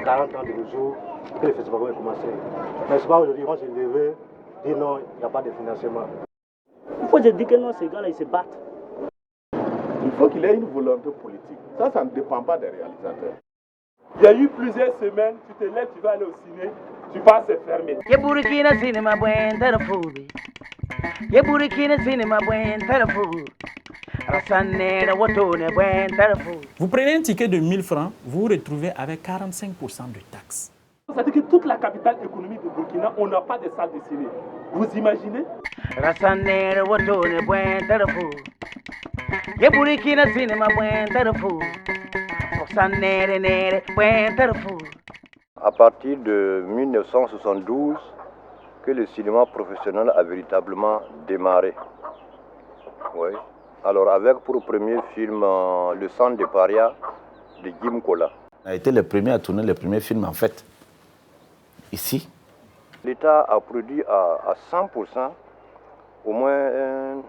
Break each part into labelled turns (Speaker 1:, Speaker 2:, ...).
Speaker 1: 40 ans de nos jours que le festival va commencer. Mais c'est pas aujourd'hui, on s'est levé, dit non, il n'y a pas de financement.
Speaker 2: Il faut se dire que non, ces gars-là, ils se battent.
Speaker 3: Il faut qu'il ait une volonté politique. Ça ne dépend pas des réalisateurs. Il y a eu plusieurs semaines, tu te lèves, tu vas aller au ciné, tu passes, c'est fermé.
Speaker 4: Vous prenez un ticket de 1000 francs, vous vous retrouvez avec 45% de taxes.
Speaker 3: C'est-à-dire que toute la capitale économique de Burkina, on n'a pas de salle de ciné. Vous imaginez?
Speaker 5: À partir de 1972, que le cinéma professionnel a véritablement démarré. Oui. Alors avec pour premier film Le sang des parias de Jim Kola.
Speaker 6: On a été les premiers à tourner les premiers films en fait, ici.
Speaker 5: L'État a produit à 100% au moins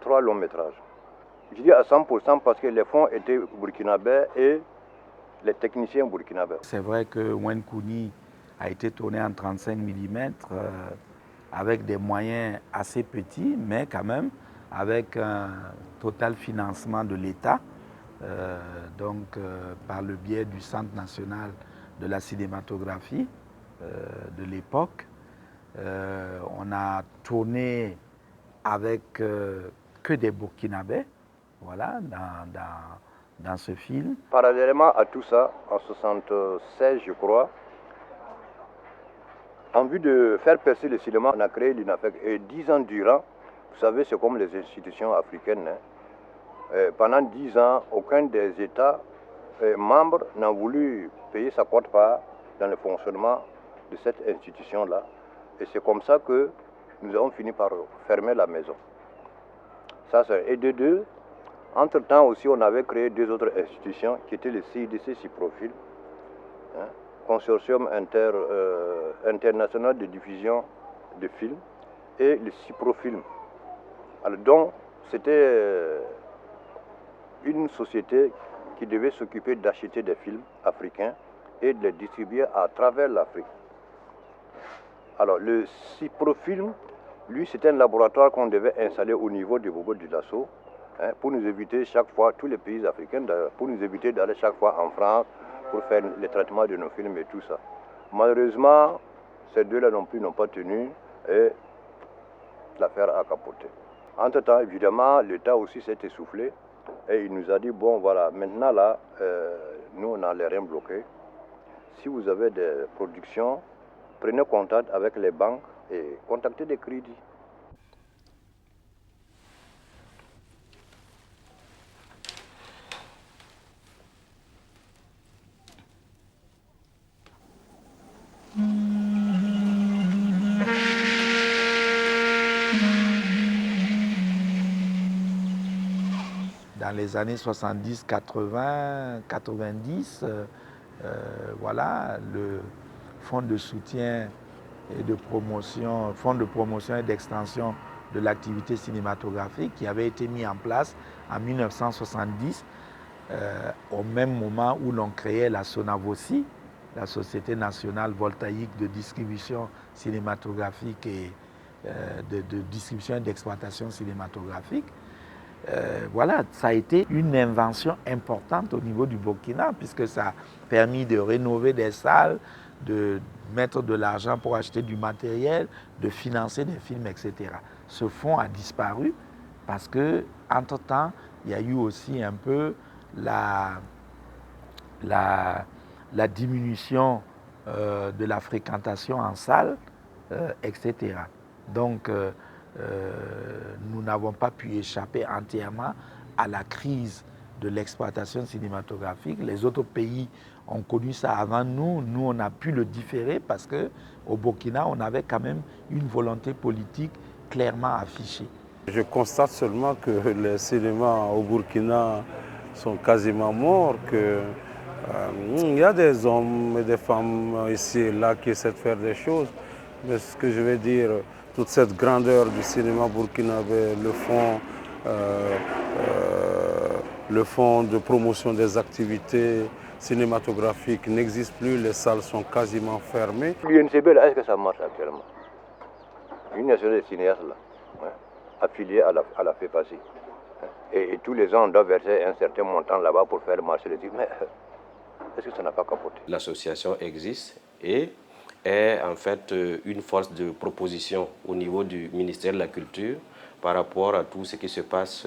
Speaker 5: 3 longs métrages. Je dis à 100% parce que les fonds étaient burkinabés et les techniciens burkinabés.
Speaker 6: C'est vrai que Wenkouni a été tourné en 35 mm avec des moyens assez petits, mais quand même avec un total financement de l'État, par le biais du Centre national de la cinématographie de l'époque. On a tourné avec que des Burkinabés, voilà, dans ce film.
Speaker 5: Parallèlement à tout ça, en 1976, je crois, en vue de faire percer le cinéma, on a créé l'INAFEC. Et 10 ans durant, vous savez, c'est comme les institutions africaines. Pendant 10 ans, aucun des États membres n'a voulu payer sa quote-part dans le fonctionnement de cette institution-là. Et c'est comme ça que nous avons fini par fermer la maison. Et de deux, entre-temps aussi, on avait créé 2 autres institutions qui étaient le CIDC Ciprofilm, Consortium international de diffusion de films, et le Ciprofilm. Alors, donc, c'était une société qui devait s'occuper d'acheter des films africains et de les distribuer à travers l'Afrique. Alors, le Ciprofilm, lui, c'était un laboratoire qu'on devait installer au niveau de Bobo Dioulasso, pour nous éviter chaque fois, tous les pays africains, pour nous éviter d'aller chaque fois en France pour faire les traitements de nos films et tout ça. Malheureusement, ces deux-là non plus n'ont pas tenu et l'affaire a capoté. Entre-temps, évidemment, l'État aussi s'est essoufflé et il nous a dit, bon voilà, maintenant là, nous on n'a les reins bloqués. Si vous avez des productions, prenez contact avec les banques et contactez des crédits.
Speaker 6: Dans les années 70, 80, 90, voilà, le fonds de soutien et de promotion, fonds de promotion et d'extension de l'activité cinématographique qui avait été mis en place en 1970, au même moment où l'on créait la Sonavoci, la Société nationale voltaïque de distribution cinématographique et de distribution et d'exploitation cinématographique. Voilà, ça a été une invention importante au niveau du Burkina puisque ça a permis de rénover des salles, de mettre de l'argent pour acheter du matériel, de financer des films, etc. Ce fonds a disparu parce que, entre-temps, il y a eu aussi un peu la diminution de la fréquentation en salle, etc. Donc, nous n'avons pas pu échapper entièrement à la crise de l'exploitation cinématographique. Les autres pays ont connu ça avant nous. Nous, on a pu le différer parce qu'au Burkina, on avait quand même une volonté politique clairement affichée.
Speaker 7: Je constate seulement que les cinémas au Burkina sont quasiment morts, qu'il y a des hommes et des femmes ici et là qui essaient de faire des choses. Mais ce que je veux dire, toute cette grandeur du cinéma burkinabé, le fonds de promotion des activités, cinématographiques n'existent plus, les salles sont quasiment fermées.
Speaker 5: L'UNCB, là, est-ce que ça marche actuellement? Une nationale de cinéastes, là, ouais, affiliée à la FEPACI. Et tous les ans, on doit verser un certain montant là-bas pour faire marcher les trucs. Mais est-ce que ça n'a pas capoté?
Speaker 8: L'association existe et est en fait une force de proposition au niveau du ministère de la Culture par rapport à tout ce qui se passe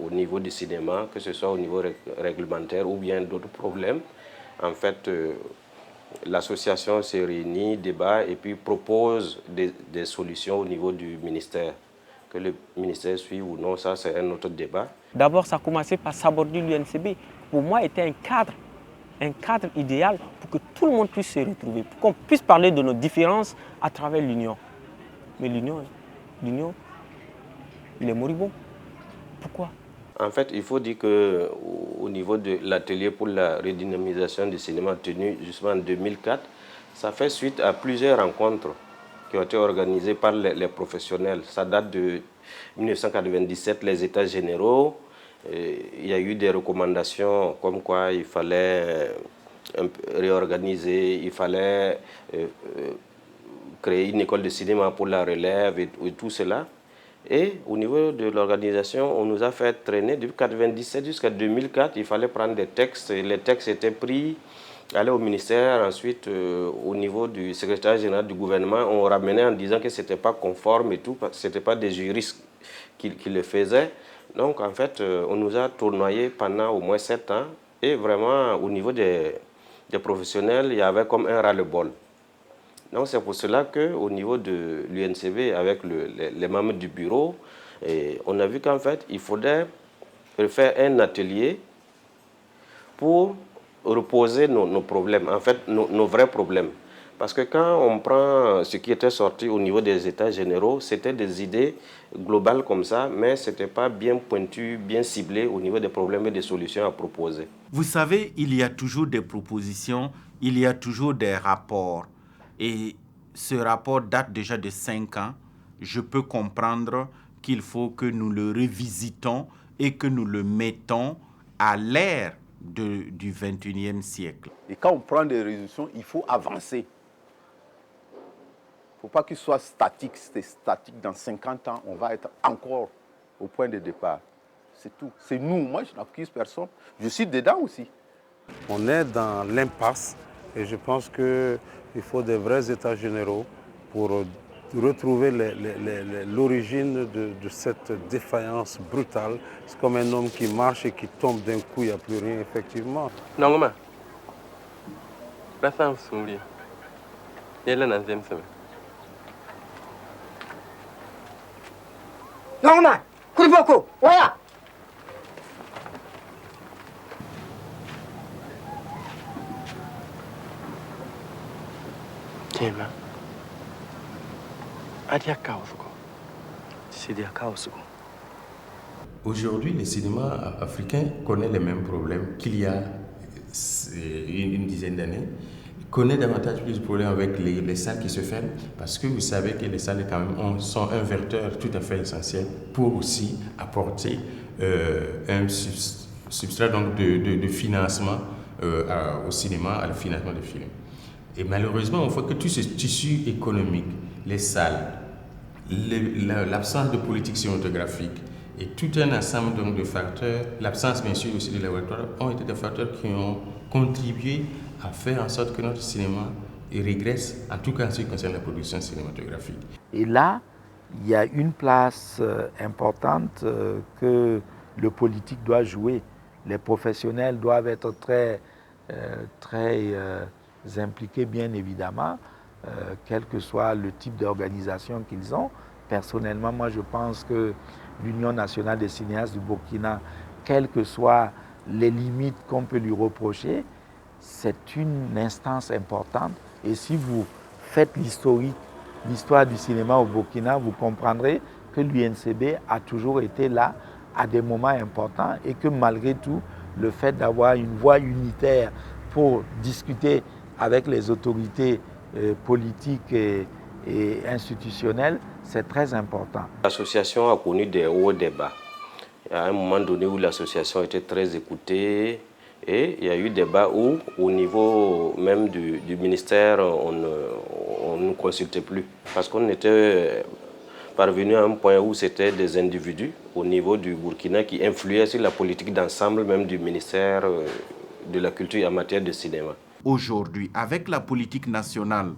Speaker 8: au niveau du cinéma, que ce soit au niveau réglementaire ou bien d'autres problèmes. En fait, l'association se réunit, débat et puis propose des solutions au niveau du ministère. Que le ministère suive ou non, ça c'est un autre débat.
Speaker 9: D'abord, ça a commencé par s'aborder l'UNCB. Pour moi, c'était un cadre idéal pour que tout le monde puisse se retrouver, pour qu'on puisse parler de nos différences à travers l'union. Mais l'union, il est moribond. Pourquoi?
Speaker 8: En fait, il faut dire qu'au niveau de l'atelier pour la redynamisation du cinéma tenu justement en 2004, ça fait suite à plusieurs rencontres qui ont été organisées par les professionnels. Ça date de 1997, les États généraux. Il y a eu des recommandations comme quoi il fallait réorganiser, il fallait créer une école de cinéma pour la relève et tout cela. Et au niveau de l'organisation, on nous a fait traîner depuis 1997 jusqu'à 2004. Il fallait prendre des textes. Et les textes étaient pris, aller au ministère, ensuite au niveau du secrétaire général du gouvernement, on ramenait en disant que ce n'était pas conforme et tout, parce que ce n'était pas des juristes qui le faisaient. Donc en fait, on nous a tournoyé pendant au moins 7 ans. Et vraiment, au niveau des professionnels, il y avait comme un ras-le-bol. Donc c'est pour cela qu'au niveau de l'UNCB, avec les membres du bureau, on a vu qu'en fait, il faudrait faire un atelier pour reposer nos problèmes, en fait, nos vrais problèmes. Parce que quand on prend ce qui était sorti au niveau des États généraux, c'était des idées globales comme ça, mais ce n'était pas bien pointu, bien ciblé au niveau des problèmes et des solutions à proposer.
Speaker 10: Vous savez, il y a toujours des propositions, il y a toujours des rapports. Et ce rapport date déjà de 5 ans. Je peux comprendre qu'il faut que nous le revisitons et que nous le mettons à l'ère du 21e siècle.
Speaker 11: Et quand on prend des résolutions, il faut avancer. Il ne faut pas qu'il soit statique. C'est statique. Dans 50 ans, on va être encore au point de départ. C'est tout. C'est nous. Moi, je n'accuse personne. Je suis dedans aussi.
Speaker 7: On est dans l'impasse et je pense qu'il faut des vrais états généraux pour retrouver l'origine de cette défaillance brutale. C'est comme un homme qui marche et qui tombe d'un coup, il n'y a plus rien, effectivement.
Speaker 12: Non, maman. La femme s'oublie. Elle est dans la deuxième semaine.
Speaker 13: Non, maman. Kouliboko, voilà.
Speaker 12: Tiens, là.
Speaker 14: Aujourd'hui, le cinéma africain connaît les mêmes problèmes qu'il y a une dizaine d'années. Il connaît davantage plus de problèmes avec les salles qui se ferment, parce que vous savez que les salles quand même sont un vecteur tout à fait essentiel pour aussi apporter un substrat donc de financement au cinéma, au financement des films. Et malheureusement, on voit que tout ce tissu économique, les salles, l'absence de politique cinématographique et tout un ensemble donc, de facteurs, l'absence bien sûr aussi de laboratoires, ont été des facteurs qui ont contribué à faire en sorte que notre cinéma régresse, en tout cas en ce qui concerne la production cinématographique.
Speaker 6: Et là, il y a une place importante que le politique doit jouer. Les professionnels doivent être très impliqués, bien évidemment, quel que soit le type d'organisation qu'ils ont. Personnellement, moi, je pense que l'Union nationale des cinéastes du Burkina, quelles que soient les limites qu'on peut lui reprocher, c'est une instance importante. Et si vous faites l'histoire du cinéma au Burkina, vous comprendrez que l'UNCB a toujours été là à des moments importants et que malgré tout, le fait d'avoir une voix unitaire pour discuter avec les autorités politiques et institutionnelles, c'est très important.
Speaker 8: L'association a connu des hauts et des bas. Il y a un moment donné où l'association était très écoutée, Et il y a eu débat où, au niveau même du ministère, on ne nous consultait plus. Parce qu'on était parvenu à un point où c'était des individus au niveau du Burkina qui influaient sur la politique d'ensemble même du ministère de la Culture en matière de cinéma.
Speaker 10: Aujourd'hui, avec la politique nationale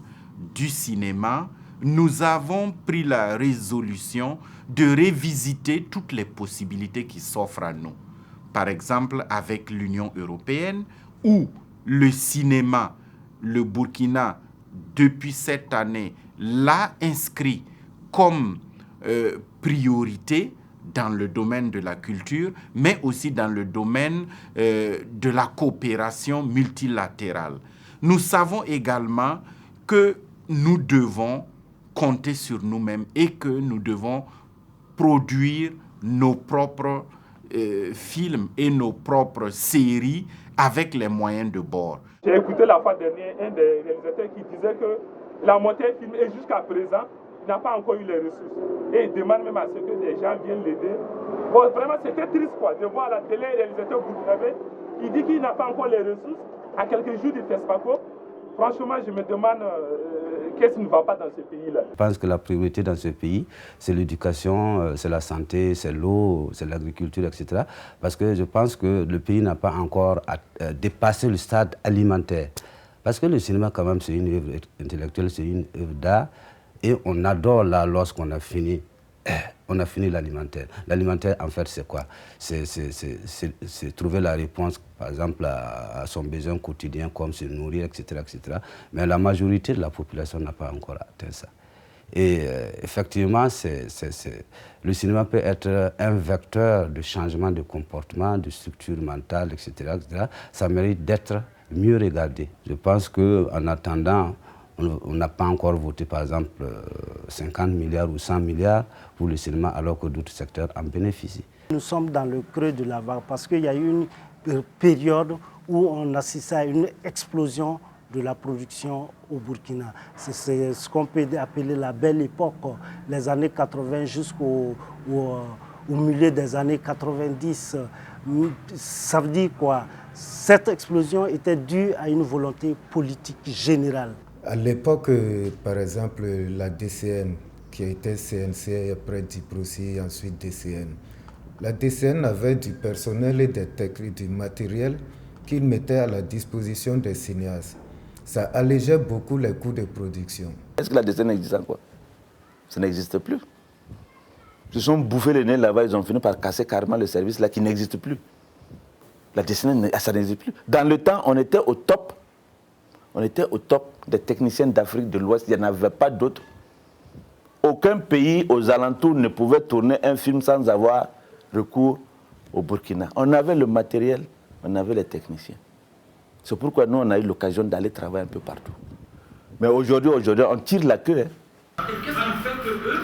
Speaker 10: du cinéma, nous avons pris la résolution de revisiter toutes les possibilités qui s'offrent à nous. Par exemple, avec l'Union européenne, où le cinéma, le Burkina, depuis cette année, l'a inscrit comme priorité dans le domaine de la culture, mais aussi dans le domaine de la coopération multilatérale. Nous savons également que nous devons compter sur nous-mêmes et que nous devons produire nos propres films et nos propres séries avec les moyens de bord.
Speaker 3: J'ai écouté la fois dernière un des réalisateurs qui disait que la montée film et jusqu'à présent, il n'a pas encore eu les ressources. Et il demande même à ce que des gens viennent l'aider. Bon, vraiment, c'était triste quoi, de voir à la télé un réalisateur burkinabé qui dit qu'il n'a pas encore les ressources à quelques jours du FESPACO. Franchement, je me demande qu'est-ce qui ne va pas dans ce pays-là.
Speaker 15: Je pense que la priorité dans ce pays, c'est l'éducation, c'est la santé, c'est l'eau, c'est l'agriculture, etc. Parce que je pense que le pays n'a pas encore dépassé le stade alimentaire. Parce que le cinéma, quand même, c'est une œuvre intellectuelle, c'est une œuvre d'art. Et on adore là lorsqu'on a fini. On a fini l'alimentaire. L'alimentaire, en fait, c'est quoi? C'est trouver la réponse, par exemple, à son besoin quotidien, comme se nourrir, etc., etc. Mais la majorité de la population n'a pas encore atteint ça. Et effectivement, le cinéma peut être un vecteur de changement de comportement, de structure mentale, etc., etc. Ça mérite d'être mieux regardé. Je pense qu'en attendant, on n'a pas encore voté, par exemple, 50 milliards ou 100 milliards pour le cinéma, alors que d'autres secteurs en bénéficient.
Speaker 16: Nous sommes dans le creux de la vague parce qu'il y a eu une période où on assistait à une explosion de la production au Burkina. C'est ce qu'on peut appeler la belle époque, les années 80 jusqu'au milieu des années 90. Ça veut dire quoi? Cette explosion était due à une volonté politique générale.
Speaker 17: À l'époque, par exemple, la DCN, qui était CNC, après Diproci, ensuite DCN. La DCN avait du personnel et du matériel qu'il mettait à la disposition des cinéastes. Ça allégeait beaucoup les coûts de production.
Speaker 18: Est-ce que la DCN existe encore? Ça n'existe plus. Ils se sont bouffés les nez là-bas, ils ont fini par casser carrément le service là qui n'existe plus. La DCN, ça n'existe plus. Dans le temps, on était au top. On était au top des techniciens d'Afrique de l'Ouest, il n'y en avait pas d'autres. Aucun pays aux alentours ne pouvait tourner un film sans avoir recours au Burkina. On avait le matériel, on avait les techniciens. C'est pourquoi nous, on a eu l'occasion d'aller travailler un peu partout. Mais aujourd'hui, on tire la queue.
Speaker 19: Et qu'est-ce qui fait qu'eux,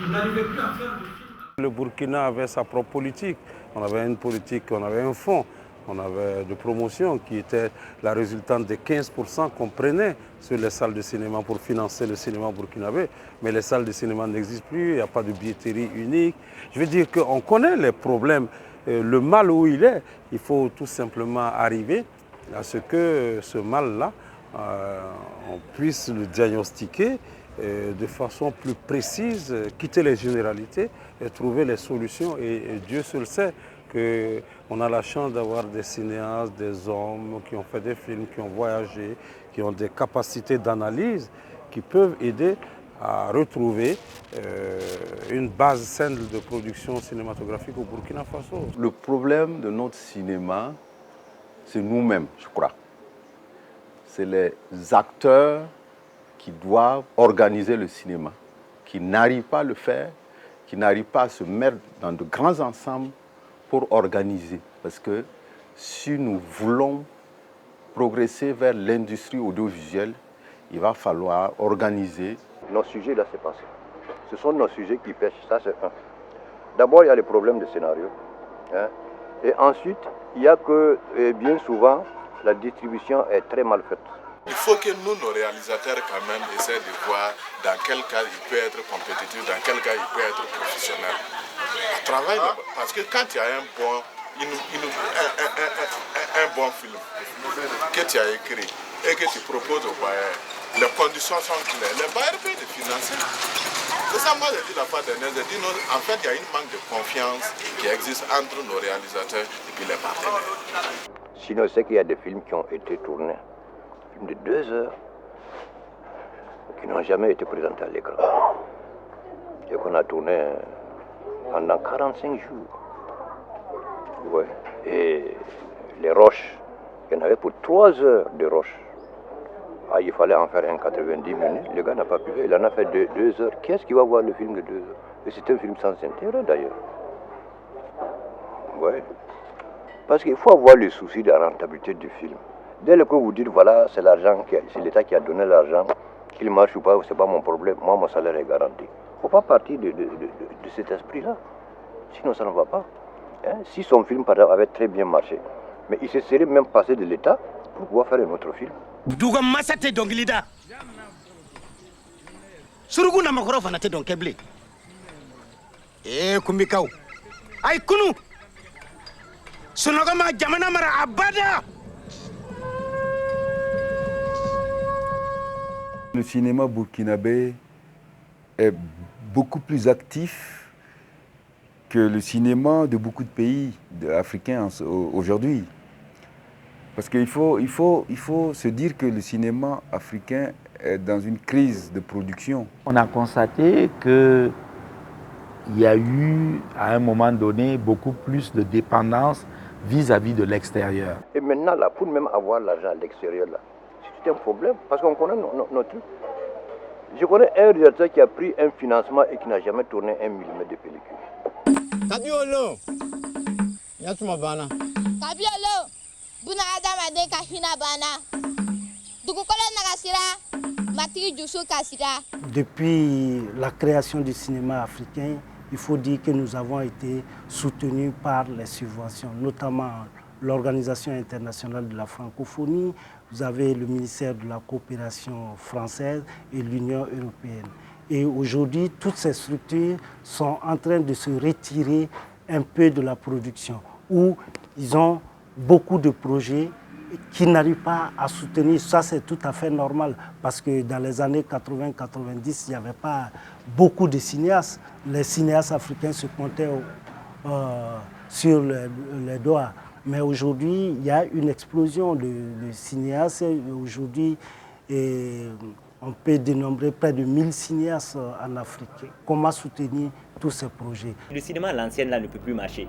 Speaker 19: ils n'arrivaient plus à faire de film?
Speaker 7: Le Burkina avait sa propre politique. On avait une politique, on avait un fonds. On avait de promotion qui était la résultante des 15% qu'on prenait sur les salles de cinéma pour financer le cinéma burkinabé. Mais les salles de cinéma n'existent plus, il n'y a pas de billetterie unique. Je veux dire qu'on connaît les problèmes, le mal où il est. Il faut tout simplement arriver à ce que ce mal-là, on puisse le diagnostiquer de façon plus précise, quitter les généralités et trouver les solutions. Et Dieu seul sait qu'on a la chance d'avoir des cinéastes, des hommes qui ont fait des films, qui ont voyagé, qui ont des capacités d'analyse, qui peuvent aider à retrouver une base saine de production cinématographique au Burkina Faso.
Speaker 11: Le problème de notre cinéma, c'est nous-mêmes, je crois. C'est les acteurs qui doivent organiser le cinéma, qui n'arrivent pas à le faire, qui n'arrivent pas à se mettre dans de grands ensembles pour organiser. Parce que si nous voulons progresser vers l'industrie audiovisuelle, il va falloir organiser.
Speaker 5: Nos sujets, là, c'est pas ça. Ce sont nos sujets qui pêchent, ça c'est un. D'abord, il y a les problèmes de scénario. Hein, et ensuite, il y a que, bien souvent, la distribution est très mal faite.
Speaker 3: Il faut que nous, nos réalisateurs, quand même, essaient de voir dans quel cas il peut être compétitif, dans quel cas il peut être professionnel. On travaille là-bas. Parce que quand il y a un bon
Speaker 20: un bon film que tu as écrit et que tu proposes aux bailleurs, les conditions sont claires. Les bailleurs peuvent te financer. C'est ça, moi, j'ai dit la fois dernière, j'ai dit non, en fait, il y a une manque de confiance qui existe entre nos réalisateurs et puis les partenaires.
Speaker 5: Sinon, je sais qu'il y a des films qui ont été tournés, films de 2 heures, qui n'ont jamais été présentés à l'écran. Et qu'on a tourné pendant 45 jours. Ouais. Et les roches, il y en avait pour 3 heures de roches. Ah, il fallait en faire un 90 minutes. Le gars n'a pas pu. Il en a fait 2 heures. Qu'est-ce qui va voir le film de 2 heures? Et c'était un film sans intérêt d'ailleurs. Ouais. Parce qu'il faut avoir le souci de la rentabilité du film. Dès lors que vous dites, voilà, c'est l'argent, c'est l'État qui a donné l'argent, qu'il marche ou pas, c'est pas mon problème. Moi, mon salaire est garanti. Il ne faut pas partir de cet esprit-là. Sinon, ça ne va pas. Hein? Si son film, par exemple, avait très bien marché, mais il se serait même passé de l'État pour pouvoir faire un autre film.
Speaker 21: Duga masate dongilida. Surugu na makoro fanate don keble. Kumbikau. Ay kunu. Sunogama jamana mara abada.
Speaker 22: Le cinéma burkinabé est beaucoup plus actif que le cinéma de beaucoup de pays africains aujourd'hui. Parce qu'il faut se dire que le cinéma africain est dans une crise de production.
Speaker 6: On a constaté qu'il y a eu, à un moment donné, beaucoup plus de dépendance vis-à-vis de l'extérieur.
Speaker 5: Et maintenant, là, pour même avoir l'argent à l'extérieur, là, c'est un problème, parce qu'on connaît nos trucs. Je connais un réalisateur qui a pris un financement et qui n'a jamais tourné 1 millimètre de pellicule.
Speaker 21: Kabiolo, yatuma bana.
Speaker 23: Kabiolo, buna adama de kahina bana. Dukukolo nagasira, mati jusu kasira.
Speaker 16: Depuis la création du cinéma africain, il faut dire que nous avons été soutenus par les subventions, notamment l'Organisation internationale de la francophonie, vous avez le ministère de la coopération française et l'Union européenne. Et aujourd'hui, toutes ces structures sont en train de se retirer un peu de la production, où ils ont beaucoup de projets qui n'arrivent pas à soutenir. Ça, c'est tout à fait normal, parce que dans les années 80-90, il n'y avait pas beaucoup de cinéastes. Les cinéastes africains se comptaient sur les doigts. Mais aujourd'hui, il y a une explosion de cinéastes. Aujourd'hui, on peut dénombrer près de 1000 cinéastes en Afrique. Comment soutenir tous ces projets?
Speaker 24: Le cinéma à l'ancienne là ne peut plus marcher.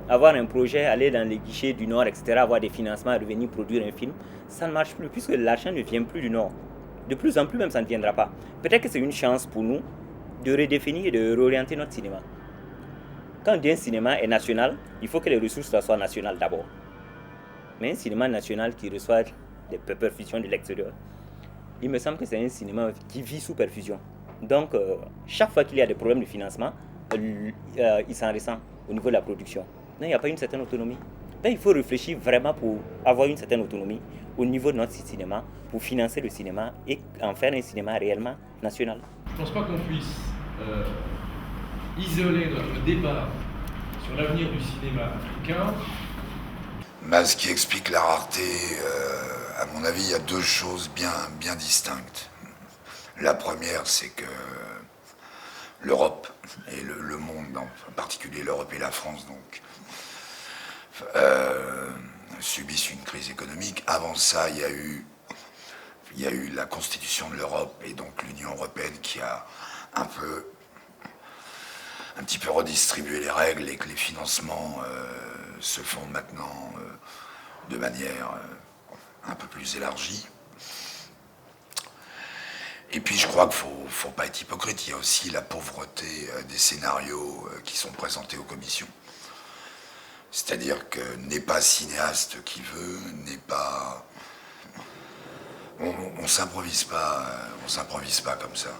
Speaker 24: Avoir un projet, aller dans les guichets du Nord, etc., avoir des financements, revenir produire un film, ça ne marche plus puisque l'argent ne vient plus du Nord. De plus en plus même, ça ne viendra pas. Peut-être que c'est une chance pour nous de redéfinir et de réorienter notre cinéma. Quand un cinéma est national, il faut que les ressources soient nationales d'abord. Mais un cinéma national qui reçoit des perfusions de l'extérieur, il me semble que c'est un cinéma qui vit sous perfusion. Donc, chaque fois qu'il y a des problèmes de financement, il s'en ressent au niveau de la production. Non, il n'y a pas une certaine autonomie. Donc, il faut réfléchir vraiment pour avoir une certaine autonomie au niveau de notre cinéma, pour financer le cinéma et en faire un cinéma réellement national.
Speaker 19: Je ne pense pas qu'on puisse isoler notre débat sur l'avenir du cinéma africain.
Speaker 25: Mais ce qui explique la rareté, à mon avis, il y a deux choses bien distinctes. La première, c'est que l'Europe et le monde, en particulier l'Europe et la France, donc, subissent une crise économique. Avant ça, il y a eu la constitution de l'Europe et donc l'Union européenne qui a un petit peu redistribué les règles et que les financements se font maintenant de manière un peu plus élargie. Et puis je crois qu'il ne faut pas être hypocrite, il y a aussi la pauvreté des scénarios qui sont présentés aux commissions. C'est-à-dire que n'est pas cinéaste qui veut, n'est pas... On s'improvise pas comme ça,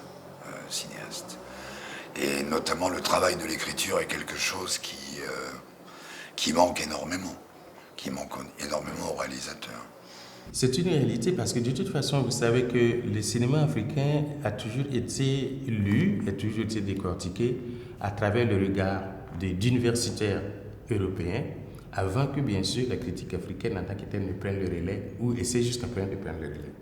Speaker 25: cinéaste. Et notamment le travail de l'écriture est quelque chose qui manque énormément aux réalisateurs.
Speaker 14: C'est une réalité parce que de toute façon, vous savez que le cinéma africain a toujours été lu, a toujours été décortiqué à travers le regard d'universitaires européen, avant que, bien sûr, la critique africaine en tant que telle ne prenne le relais ou essaie jusqu'à présent de prendre le relais.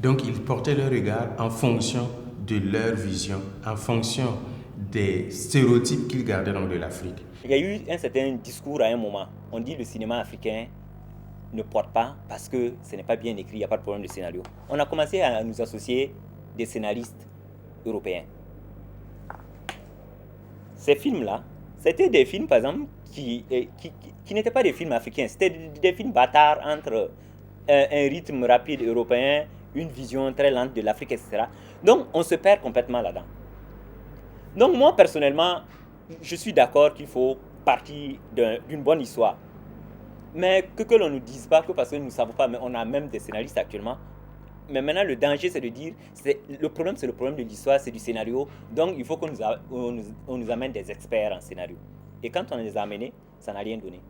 Speaker 14: Donc, ils portaient leur regard en fonction de leur vision, en fonction des stéréotypes qu'ils gardaient donc de l'Afrique.
Speaker 24: Il y a eu un certain discours à un moment. On dit que le cinéma africain ne porte pas parce que ce n'est pas bien écrit, il n'y a pas de problème de scénario. On a commencé à nous associer des scénaristes européens. Ces films-là, c'était des films, par exemple, qui n'étaient pas des films africains. C'était des films bâtards entre un rythme rapide européen, une vision très lente de l'Afrique, etc. Donc, on se perd complètement là-dedans. Donc, moi, personnellement, je suis d'accord qu'il faut partir d'une bonne histoire. Mais que l'on ne nous dise pas que parce que nous ne savons pas, mais on a même des scénaristes actuellement. Mais maintenant, le danger, c'est de dire, le problème, c'est le problème de l'histoire, c'est du scénario. Donc, il faut qu'on nous amène des experts en scénario. Et quand on les a amenés, ça n'a rien donné.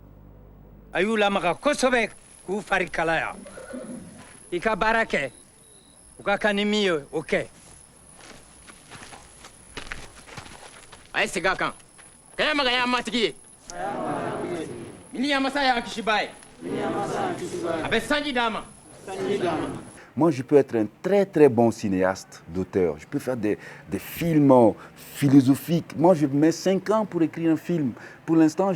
Speaker 21: Ayula maka kosobe ku farikalaya. Ika barake. Uka kanimiyo, ok. Ay sigakan. Kaya magaya matigi. Mini yamasaya kishibai. Abe sanji dama.
Speaker 22: Moi, je peux être un très très bon cinéaste, d'auteur. Je peux faire des films philosophiques. Moi, je mets 5 ans pour écrire un film. Pour l'instant,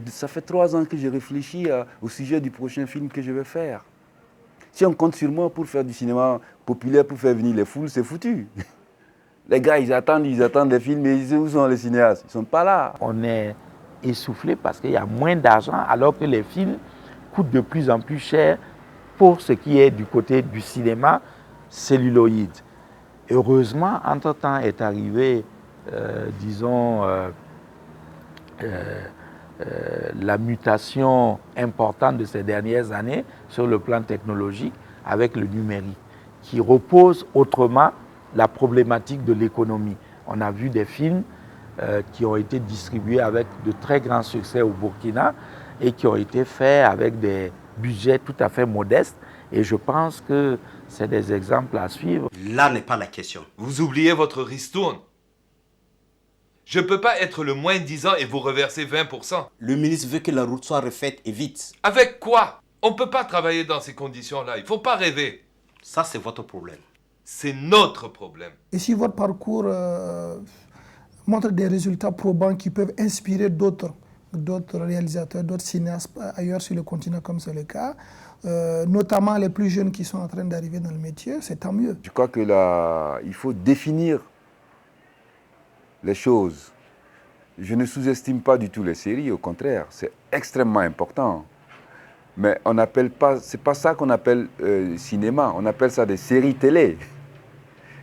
Speaker 22: ça fait 3 ans que je réfléchis au sujet du prochain film que je vais faire. Si on compte sur moi pour faire du cinéma populaire, pour faire venir les foules, c'est foutu. Les gars, ils attendent des films, mais où sont les cinéastes? Ils ne sont pas là.
Speaker 6: On est essoufflé parce qu'il y a moins d'argent, alors que les films coûtent de plus en plus cher pour ce qui est du côté du cinéma celluloïde. Heureusement, entre-temps est arrivé, la mutation importante de ces dernières années sur le plan technologique avec le numérique, qui repose autrement la problématique de l'économie. On a vu des films qui ont été distribués avec de très grands succès au Burkina et qui ont été faits avec des budget tout à fait modeste, et je pense que c'est des exemples à suivre.
Speaker 1: Là n'est pas la question. Vous oubliez votre ristourne. Je ne peux pas être le moins 10 ans et vous reverser 20%.
Speaker 2: Le ministre veut que la route soit refaite et vite.
Speaker 1: Avec quoi? On ne peut pas travailler dans ces conditions-là. Il ne faut pas rêver.
Speaker 2: Ça, c'est votre problème.
Speaker 1: C'est notre problème.
Speaker 4: Et si votre parcours montre des résultats probants qui peuvent inspirer d'autres réalisateurs, d'autres cinéastes ailleurs sur le continent, comme c'est le cas, notamment les plus jeunes qui sont en train d'arriver dans le métier, c'est tant mieux.
Speaker 22: Je crois qu'il faut définir les choses. Je ne sous-estime pas du tout les séries, au contraire, c'est extrêmement important. Mais on n'appelle pas, c'est pas ça qu'on appelle cinéma, on appelle ça des séries télé.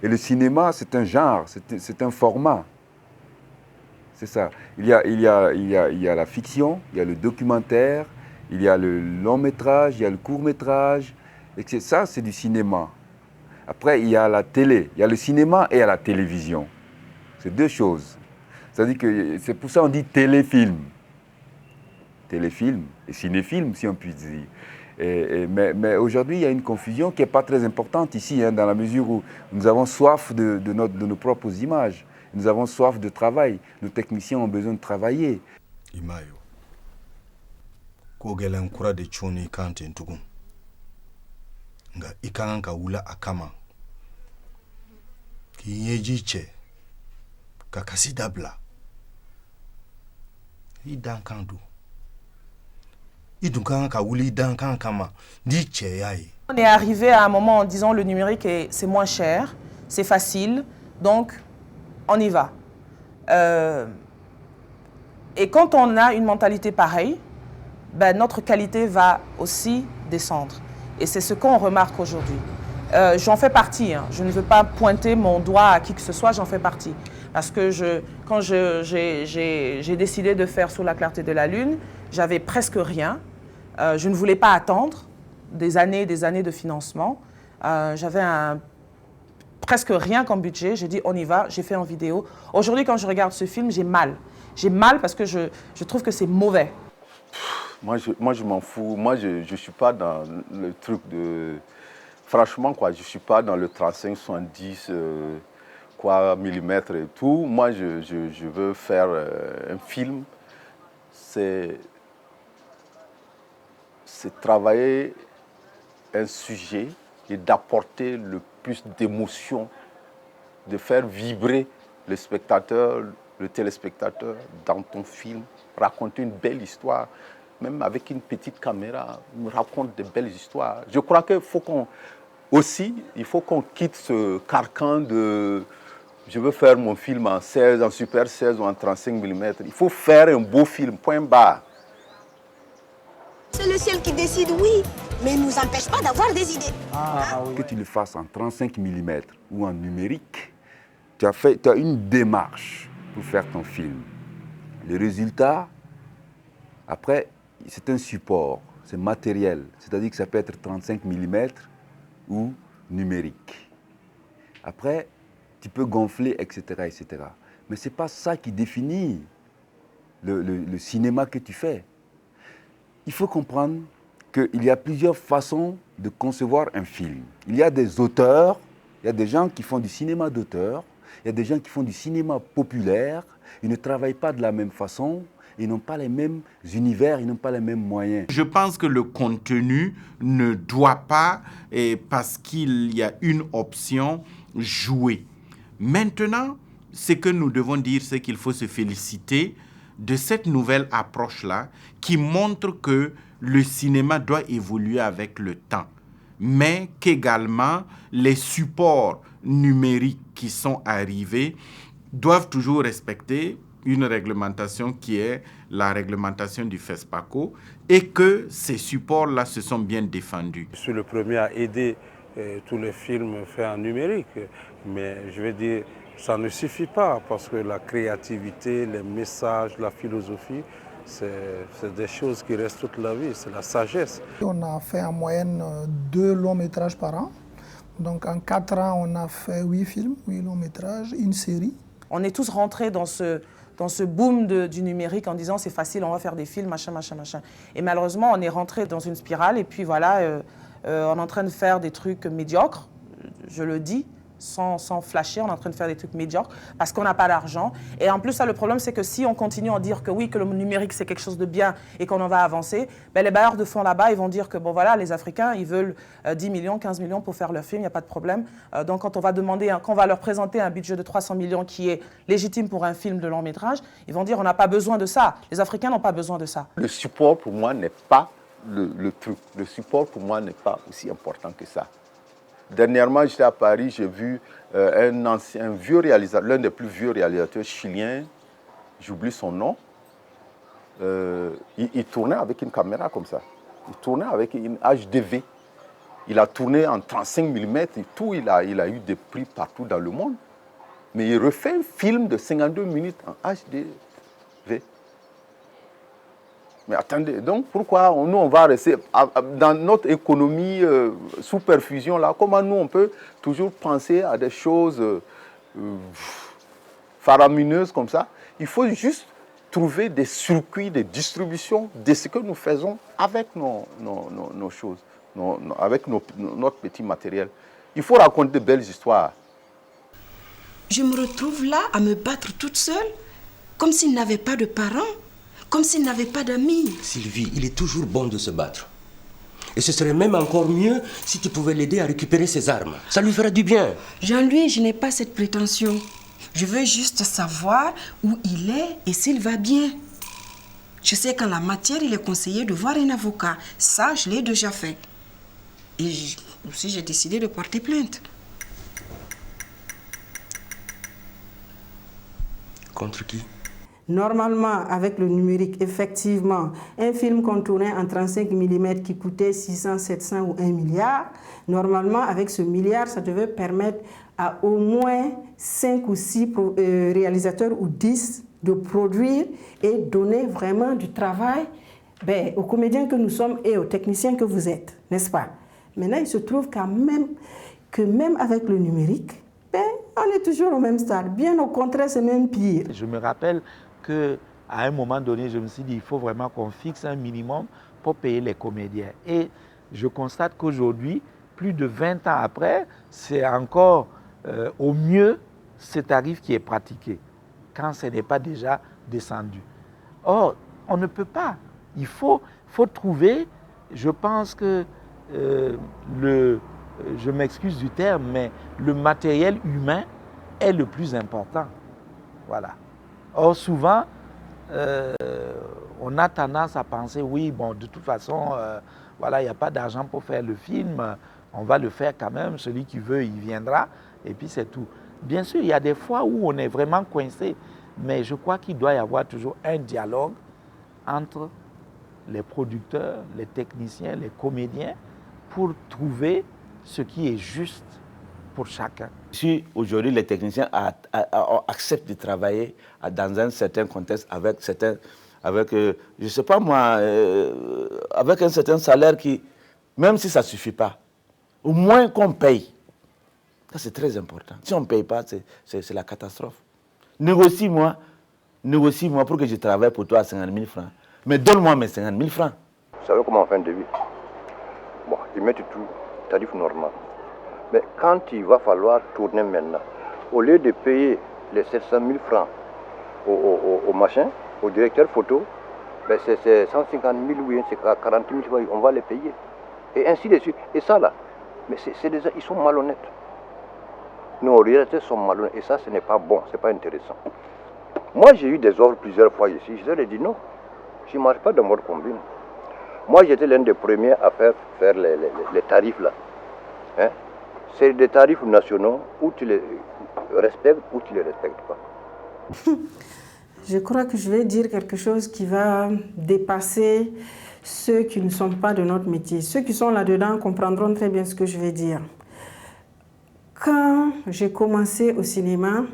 Speaker 22: Et le cinéma, c'est un genre, c'est un format. C'est ça. Il y a la fiction, il y a le documentaire, il y a le long métrage, il y a le court métrage. Et ça, c'est du cinéma. Après, il y a la télé. Il y a le cinéma et il y a la télévision. C'est deux choses. C'est-à-dire que c'est pour ça qu'on dit téléfilm. Téléfilm et cinéfilm, si on peut dire. Mais aujourd'hui, il y a une confusion qui n'est pas très importante ici, dans la mesure où nous avons soif de nos propres images. Nous avons soif de travail. Nos techniciens ont besoin de travailler.
Speaker 9: Imayo. Kogelen kura de choni kante ntugun. Nga ikanganka wula akama. Kinyejiche. Kakasi dabla. Idankandu. Idunkanka wuli idankankama. Diche yae.
Speaker 13: On est arrivé à un moment en disant le numérique c'est moins cher, c'est facile, donc on y va. Et quand on a une mentalité pareille, ben, notre qualité va aussi descendre. Et c'est ce qu'on remarque aujourd'hui. J'en fais partie, hein. Je ne veux pas pointer mon doigt à qui que ce soit, j'en fais partie. Parce que quand j'ai décidé de faire Sous la clarté de la lune, j'avais presque rien. Je ne voulais pas attendre des années de financement. J'avais presque rien comme budget. J'ai dit on y va, j'ai fait en vidéo. Aujourd'hui, quand je regarde ce film, j'ai mal. J'ai mal parce que je trouve que c'est mauvais.
Speaker 11: Moi, je m'en fous. Moi, je ne suis pas dans le truc de... Franchement, quoi, je ne suis pas dans le 35, 70, millimètres et tout. Moi, je veux faire un film c'est travailler un sujet et d'apporter le plus d'émotion, de faire vibrer le spectateur, le téléspectateur dans ton film, raconter une belle histoire, même avec une petite caméra, on raconte de belles histoires. Je crois qu'il faut il faut qu'on quitte ce carcan de je veux faire mon film en 16, en Super 16 ou en 35 mm. Il faut faire un beau film, point barre.
Speaker 8: C'est le ciel qui décide, oui, mais il ne nous empêche pas d'avoir des idées.
Speaker 22: Que tu le fasses en 35 mm ou en numérique, tu as une démarche pour faire ton film. Le résultat, après, c'est un support, c'est matériel. C'est-à-dire que ça peut être 35 mm ou numérique. Après, tu peux gonfler, etc. etc. Mais ce n'est pas ça qui définit le cinéma que tu fais. Il faut comprendre qu'il y a plusieurs façons de concevoir un film. Il y a des auteurs, il y a des gens qui font du cinéma d'auteur, il y a des gens qui font du cinéma populaire. Ils ne travaillent pas de la même façon, ils n'ont pas les mêmes univers, ils n'ont pas les mêmes moyens.
Speaker 6: Je pense que le contenu ne doit pas, parce qu'il y a une option, jouer. Maintenant, ce que nous devons dire, c'est qu'il faut se féliciter de cette nouvelle approche-là qui montre que le cinéma doit évoluer avec le temps, mais qu'également les supports numériques qui sont arrivés doivent toujours respecter une réglementation qui est la réglementation du FESPACO et que ces supports-là se sont bien défendus.
Speaker 7: Je suis le premier à aider tous les films faits en numérique, mais je vais dire, ça ne suffit pas parce que la créativité, les messages, la philosophie, c'est des choses qui restent toute la vie, c'est la sagesse.
Speaker 4: On a fait en moyenne 2 longs métrages par an. Donc en 4 ans, on a fait 8 films, 8 longs métrages, une série. On est tous rentrés dans ce boom du numérique en disant c'est facile, on va faire des films, machin, machin, machin. Et malheureusement, on est rentré dans une spirale et puis voilà, on est en train de faire des trucs médiocres, je le dis, sans flasher, on est en train de faire des trucs médiocres parce qu'on n'a pas d'argent. Et en plus, ça, le problème, c'est que si on continue à dire que oui, que le numérique, c'est quelque chose de bien et qu'on en va avancer, ben, les bailleurs de fonds là-bas, ils vont dire que bon, voilà, les Africains, ils veulent 10 millions, 15 millions pour faire leur film, il n'y a pas de problème. Donc, quand on va leur présenter un budget de 300 millions qui est légitime pour un film de long métrage, ils vont dire on n'a pas besoin de ça. Les Africains n'ont pas besoin de ça.
Speaker 11: Le support, pour moi, n'est pas le truc. Le support, pour moi, n'est pas aussi important que ça. Dernièrement, j'étais à Paris, j'ai vu un vieux réalisateur, l'un des plus vieux réalisateurs chiliens, j'oublie son nom. Il tournait avec une caméra comme ça. Il tournait avec une HDV. Il a tourné en 35 mm et tout. Il a eu des prix partout dans le monde. Mais il refait un film de 52 minutes en HDV. Mais attendez, donc pourquoi nous on va rester dans notre économie sous perfusion là? Comment nous on peut toujours penser à des choses faramineuses comme ça? Il faut juste trouver des circuits de distribution de ce que nous faisons avec nos choses, avec notre petit matériel. Il faut raconter de belles histoires.
Speaker 8: Je me retrouve là à me battre toute seule, comme s'il n'avait pas de parents. Comme s'il n'avait pas d'amis.
Speaker 10: Sylvie, il est toujours bon de se battre. Et ce serait même encore mieux si tu pouvais l'aider à récupérer ses armes. Ça lui ferait du bien.
Speaker 8: Jean-Louis, je n'ai pas cette prétention. Je veux juste savoir où il est et s'il va bien. Je sais qu'en la matière, il est conseillé de voir un avocat. Ça, je l'ai déjà fait. Et aussi, j'ai décidé de porter plainte.
Speaker 10: Contre qui?
Speaker 12: Normalement, avec le numérique, effectivement, un film qu'on tournait en 35 mm qui coûtait 600, 700 ou 1 milliard, normalement, avec ce milliard, ça devait permettre à au moins 5 ou 6 réalisateurs ou 10 de produire et donner vraiment du travail aux comédiens que nous sommes et aux techniciens que vous êtes, n'est-ce pas? Maintenant, il se trouve que même avec le numérique, on est toujours au même stade. Bien au contraire, c'est même pire.
Speaker 6: Je me rappelle qu'à un moment donné, je me suis dit, il faut vraiment qu'on fixe un minimum pour payer les comédiens. Et je constate qu'aujourd'hui, plus de 20 ans après, c'est encore au mieux ce tarif qui est pratiqué, quand ce n'est pas déjà descendu. Or, On ne peut pas. Il faut trouver, je pense que je m'excuse du terme, mais le matériel humain est le plus important. Voilà. Or, souvent, on a tendance à penser, oui, bon, de toute façon, voilà, il n'y a pas d'argent pour faire le film, on va le faire quand même, celui qui veut, il viendra, et puis c'est tout. Bien sûr, il y a des fois où on est vraiment coincé, mais je crois qu'il doit y avoir toujours un dialogue entre les producteurs, les techniciens, les comédiens, pour trouver ce qui est juste pour chacun.
Speaker 3: Si aujourd'hui les techniciens acceptent de travailler dans un certain contexte avec je sais pas moi, avec un certain salaire qui, même si ça ne suffit pas, au moins qu'on paye. Ça c'est très important. Si on ne paye pas, c'est la catastrophe. Négocie-moi pour que je travaille pour toi à 50 000 francs. Mais donne-moi mes 50 000 francs.
Speaker 5: Vous savez comment on fait un devis? Bon, ils mettent tout, tarif normal. Mais quand il va falloir tourner maintenant, au lieu de payer les 700 000 francs au machin, au directeur photo, ben c'est 150 000 ou bien c'est 40 000 francs, on va les payer. Et ainsi de suite. Et ça là, mais ils sont malhonnêtes. Nos réalisateurs sont malhonnêtes. Et ça, ce n'est pas bon, ce n'est pas intéressant. Moi, j'ai eu des offres plusieurs fois ici. Je leur ai dit non, je ne marche pas dans votre combine. Moi, j'étais l'un des premiers à faire les tarifs là. Hein? C'est des tarifs nationaux où tu les respectes ou tu ne les respectes pas.
Speaker 12: Je crois que je vais dire quelque chose qui va dépasser ceux qui ne sont pas de notre métier. Ceux qui sont là-dedans comprendront très bien ce que je vais dire. Quand j'ai commencé au cinéma,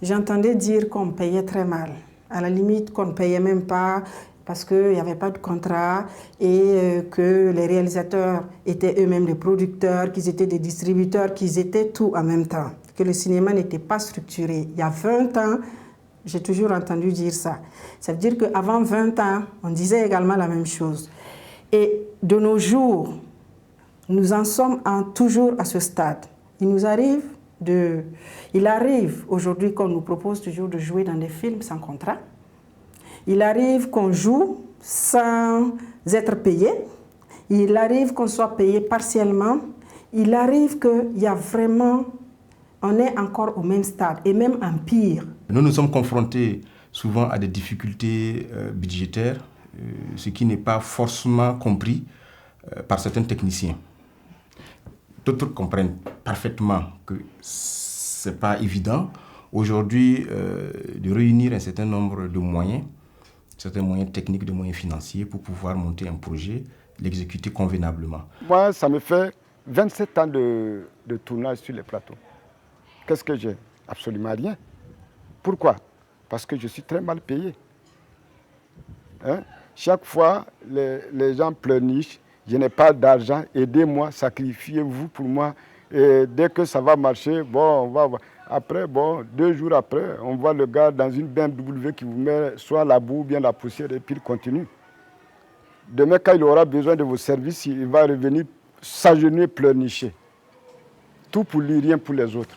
Speaker 12: j'entendais dire qu'on payait très mal. À la limite, qu'on ne payait même pas parce qu'il n'y avait pas de contrat et que les réalisateurs étaient eux-mêmes des producteurs, qu'ils étaient des distributeurs, qu'ils étaient tout en même temps. Que le cinéma n'était pas structuré. Il y a 20 ans, j'ai toujours entendu dire ça. Ça veut dire qu'avant 20 ans, on disait également la même chose. Et de nos jours, nous en sommes toujours à ce stade. Il arrive aujourd'hui qu'on nous propose toujours de jouer dans des films sans contrat. Il arrive qu'on joue sans être payé. Il arrive qu'on soit payé partiellement. Il arrive qu'il y a vraiment... On est encore au même stade et même en pire.
Speaker 14: Nous sommes confrontés souvent à des difficultés budgétaires, ce qui n'est pas forcément compris par certains techniciens. D'autres comprennent parfaitement que ce n'est pas évident aujourd'hui de réunir un certain nombre de moyens, certains moyens techniques, de moyens financiers pour pouvoir monter un projet, l'exécuter convenablement.
Speaker 15: Moi, ça me fait 27 ans de tournage sur les plateaux. Qu'est-ce que j'ai? Absolument rien. Pourquoi? Parce que je suis très mal payé. Hein? Chaque fois, les gens pleurnichent. Je n'ai pas d'argent, aidez-moi, sacrifiez-vous pour moi. Et dès que ça va marcher, bon, on va voir. Après, bon, 2 jours après, on voit le gars dans une BMW qui vous met soit la boue ou bien la poussière et puis il continue. Demain, quand il aura besoin de vos services, il va revenir s'agenouiller, pleurnicher. Tout pour lui, rien pour les autres.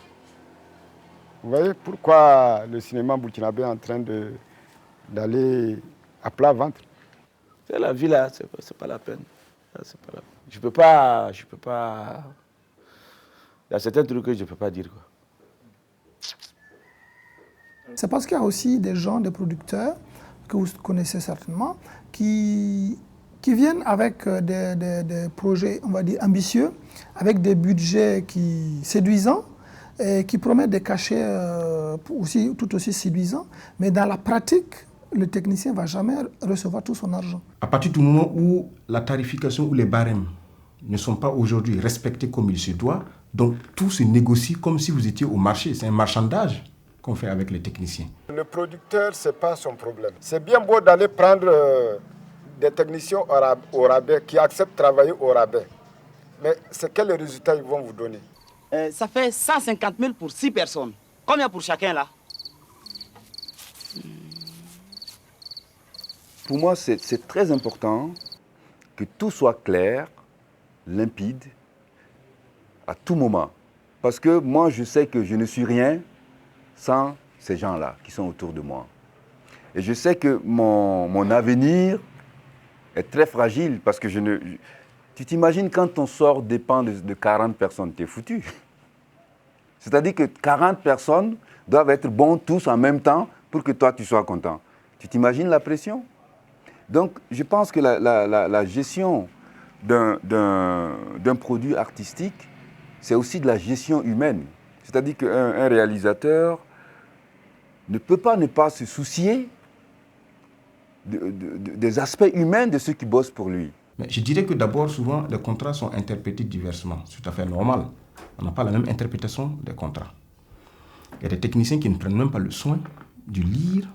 Speaker 15: Vous voyez pourquoi le cinéma burkinabé est en train d'aller à plat ventre?
Speaker 3: C'est la vie là, c'est pas la peine. Je peux pas. Il y a certains trucs que je ne peux pas dire, quoi.
Speaker 4: C'est parce qu'il y a aussi des gens, des producteurs, que vous connaissez certainement, qui viennent avec des projets, on va dire, ambitieux, avec des budgets séduisants, et qui promettent des cachets tout aussi séduisants. Mais dans la pratique, le technicien ne va jamais recevoir tout son argent.
Speaker 14: À partir du moment où la tarification ou les barèmes ne sont pas aujourd'hui respectés comme il se doit, donc tout se négocie comme si vous étiez au marché. C'est un marchandage qu'on fait avec les techniciens.
Speaker 15: Le producteur, ce n'est pas son problème. C'est bien beau d'aller prendre des techniciens au rabais qui acceptent de travailler au rabais. Mais c'est quel résultat ils vont vous donner?
Speaker 17: Ça fait 150 000 pour 6 personnes. Combien pour chacun là?
Speaker 22: Pour moi, c'est très important que tout soit clair, limpide, à tout moment. Parce que moi, je sais que je ne suis rien sans ces gens-là qui sont autour de moi. Et je sais que mon avenir est très fragile parce que tu t'imagines quand ton sort dépend de 40 personnes, tu es foutu. C'est-à-dire que 40 personnes doivent être bons tous en même temps pour que toi tu sois content. Tu t'imagines la pression? Donc je pense que la gestion d'un produit artistique, c'est aussi de la gestion humaine. C'est-à-dire qu'un réalisateur ne peut pas ne pas se soucier des aspects humains de ceux qui bossent pour lui.
Speaker 14: Mais je dirais que d'abord, souvent, les contrats sont interprétés diversement. C'est tout à fait normal. On n'a pas la même interprétation des contrats. Il y a des techniciens qui ne prennent même pas le soin de lire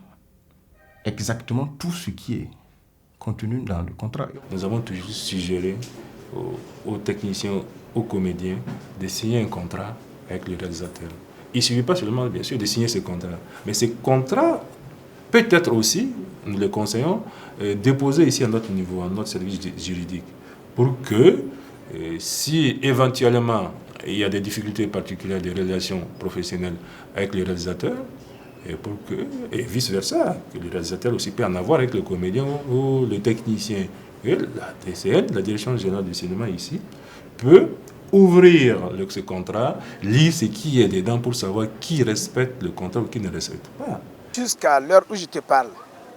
Speaker 14: exactement tout ce qui est contenu dans le contrat.
Speaker 16: Nous avons toujours suggéré aux techniciens, aux comédiens de signer un contrat avec le réalisateur. Il ne suffit pas seulement, bien sûr, de signer ce contrat, mais ces contrats peut-être aussi, nous le conseillons, déposer ici à notre niveau, à notre service juridique, pour que si éventuellement il y a des difficultés particulières de relations professionnelles avec le réalisateur, et vice-versa, que le réalisateur aussi peut en avoir avec le comédien ou le technicien. Et la DCN, la Direction Générale du Cinéma ici, peut ouvrir ce contrat, lire ce qui est dedans pour savoir qui respecte le contrat ou qui ne respecte pas.
Speaker 18: Jusqu'à l'heure où je te parle,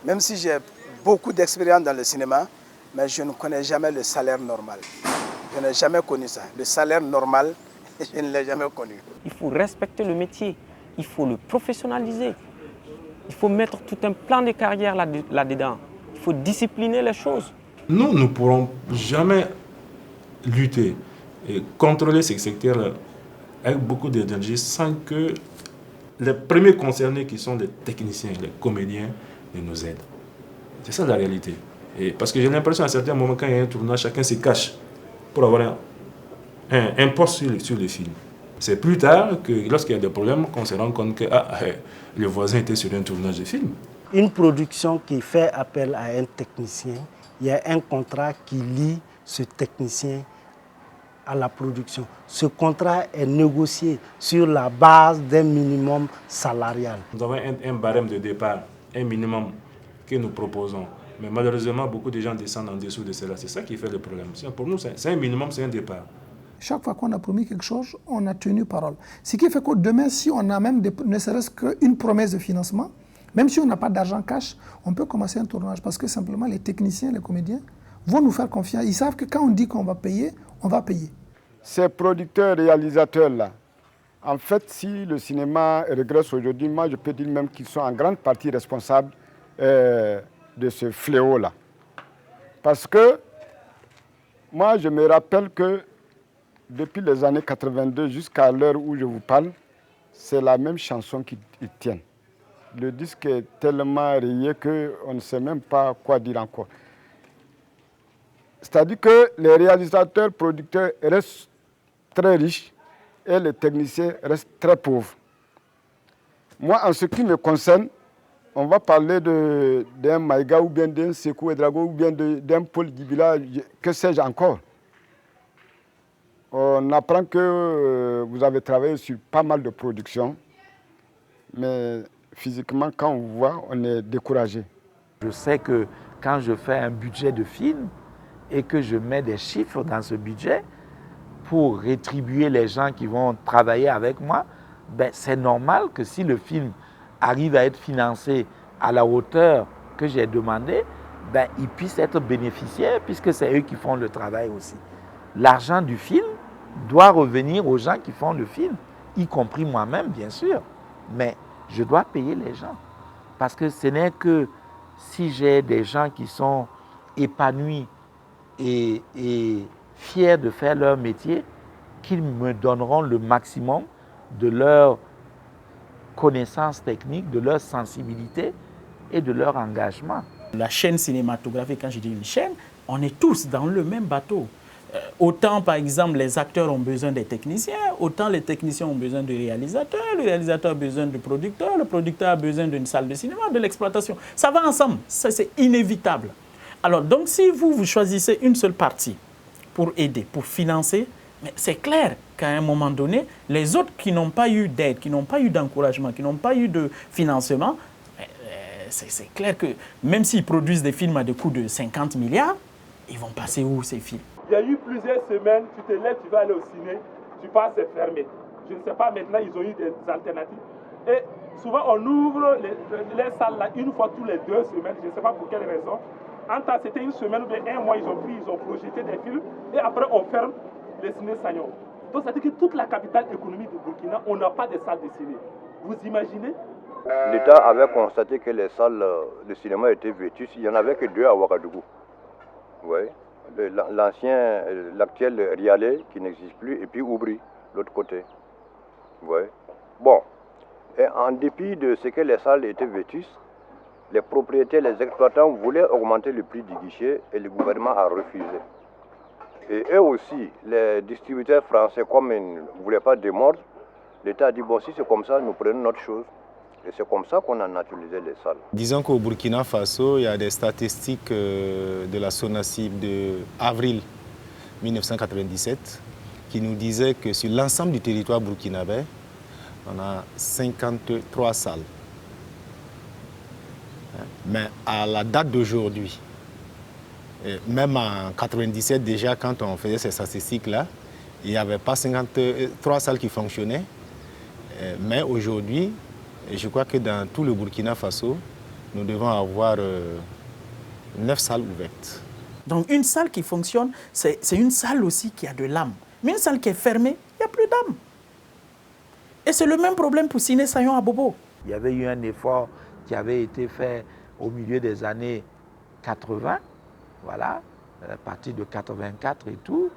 Speaker 18: même si j'ai beaucoup d'expérience dans le cinéma, mais je ne connais jamais le salaire normal. Je n'ai jamais connu ça. Le salaire normal, je ne l'ai jamais connu.
Speaker 19: Il faut respecter le métier, il faut le professionnaliser. Il faut mettre tout un plan de carrière là-dedans. Il faut discipliner les choses.
Speaker 16: Nous ne pourrons jamais lutter et contrôler ce secteur avec beaucoup d'énergie sans que les premiers concernés qui sont les techniciens, les comédiens, nous aident. C'est ça la réalité. Et parce que j'ai l'impression à certains moments, quand il y a un tournage, chacun se cache pour avoir un poste sur le film. C'est plus tard que lorsqu'il y a des problèmes qu'on se rend compte que le voisin était sur un tournage de film.
Speaker 20: Une production qui fait appel à un technicien, il y a un contrat qui lie ce technicien à la production. Ce contrat est négocié sur la base d'un minimum salarial.
Speaker 16: Nous avons un barème de départ, un minimum que nous proposons. Mais malheureusement, beaucoup de gens descendent en dessous de cela. C'est ça qui fait le problème. Pour nous, c'est un minimum, c'est un départ.
Speaker 4: Chaque fois qu'on a promis quelque chose, on a tenu parole. Ce qui fait que demain, si on a même ne serait-ce qu'une promesse de financement, même si on n'a pas d'argent cash, on peut commencer un tournage parce que simplement les techniciens, les comédiens vont nous faire confiance. Ils savent que quand on dit qu'on va payer, on va payer.
Speaker 15: Ces producteurs, réalisateurs-là, en fait, si le cinéma régresse aujourd'hui, moi je peux dire même qu'ils sont en grande partie responsables de ce fléau-là. Parce que moi je me rappelle que depuis les années 82 jusqu'à l'heure où je vous parle, c'est la même chanson qu'ils tiennent. Le disque est tellement rayé qu'on ne sait même pas quoi dire encore. C'est-à-dire que les réalisateurs, producteurs restent très riches et les techniciens restent très pauvres. Moi, en ce qui me concerne, on va parler d'un Maïga ou bien d'un Sekou Edrago ou bien d'un Paul Dibila, que sais-je encore. On apprend que vous avez travaillé sur pas mal de productions, mais physiquement, quand on vous voit, on est découragé.
Speaker 6: Je sais que quand je fais un budget de film et que je mets des chiffres dans ce budget pour rétribuer les gens qui vont travailler avec moi, ben c'est normal que si le film arrive à être financé à la hauteur que j'ai demandé, ben ils puissent être bénéficiaires puisque c'est eux qui font le travail aussi. L'argent du film doit revenir aux gens qui font le film, y compris moi-même, bien sûr. Mais je dois payer les gens. Parce que ce n'est que si j'ai des gens qui sont épanouis et fiers de faire leur métier, qu'ils me donneront le maximum de leur connaissance technique, de leur sensibilité et de leur engagement.
Speaker 23: La chaîne cinématographique, quand je dis une chaîne, on est tous dans le même bateau. Autant, par exemple, les acteurs ont besoin des techniciens, autant les techniciens ont besoin de réalisateurs, le réalisateur a besoin de producteurs, le producteur a besoin d'une salle de cinéma, de l'exploitation. Ça va ensemble, ça c'est inévitable. Alors, donc, si vous choisissez une seule partie pour aider, pour financer, c'est clair qu'à un moment donné, les autres qui n'ont pas eu d'aide, qui n'ont pas eu d'encouragement, qui n'ont pas eu de financement, c'est clair que même s'ils produisent des films à des coûts de 50 milliards, ils vont passer où ces films?
Speaker 1: Il y a eu plusieurs semaines, tu te lèves, tu vas aller au ciné, tu passes, c'est fermé. Je ne sais pas, maintenant ils ont eu des alternatives. Et souvent on ouvre les salles là une fois tous les 2 semaines, je ne sais pas pour quelle raison. En temps, c'était une semaine ou bien 1 mois, ils ont projeté des films et après on ferme les ciné Sagnon. Donc ça veut dire que toute la capitale économique du Burkina, on n'a pas de salles de ciné. Vous imaginez?
Speaker 5: L'État avait constaté que les salles de cinéma étaient vétustes. Il n'y en avait que 2 à Ouagadougou. Ouais. L'actuel Rialé qui n'existe plus, et puis Oubri, l'autre côté. Ouais. Bon. Et en dépit de ce que les salles étaient vétustes, les propriétaires, les exploitants voulaient augmenter le prix du guichet et le gouvernement a refusé. Et eux aussi, les distributeurs français, comme ils ne voulaient pas démordre, l'État a dit, bon, si c'est comme ça, nous prenons notre chose. Et c'est comme ça qu'on a naturalisé les salles.
Speaker 2: Disons qu'au Burkina Faso, il y a des statistiques de la SONACIB d'avril 1997 qui nous disaient que sur l'ensemble du territoire burkinabé, on a 53 salles. Mais à la date d'aujourd'hui, même en 1997 déjà, quand on faisait ces statistiques-là, il n'y avait pas 53 salles qui fonctionnaient. Mais aujourd'hui, je crois que dans tout le Burkina Faso, nous devons avoir 9 salles ouvertes.
Speaker 23: Donc une salle qui fonctionne, c'est une salle aussi qui a de l'âme. Mais une salle qui est fermée, il n'y a plus d'âme. Et c'est le même problème pour Ciné Sagnon à Bobo.
Speaker 6: Il y avait eu un effort qui avait été fait au milieu des années 80, voilà, à partir de 84 et tout.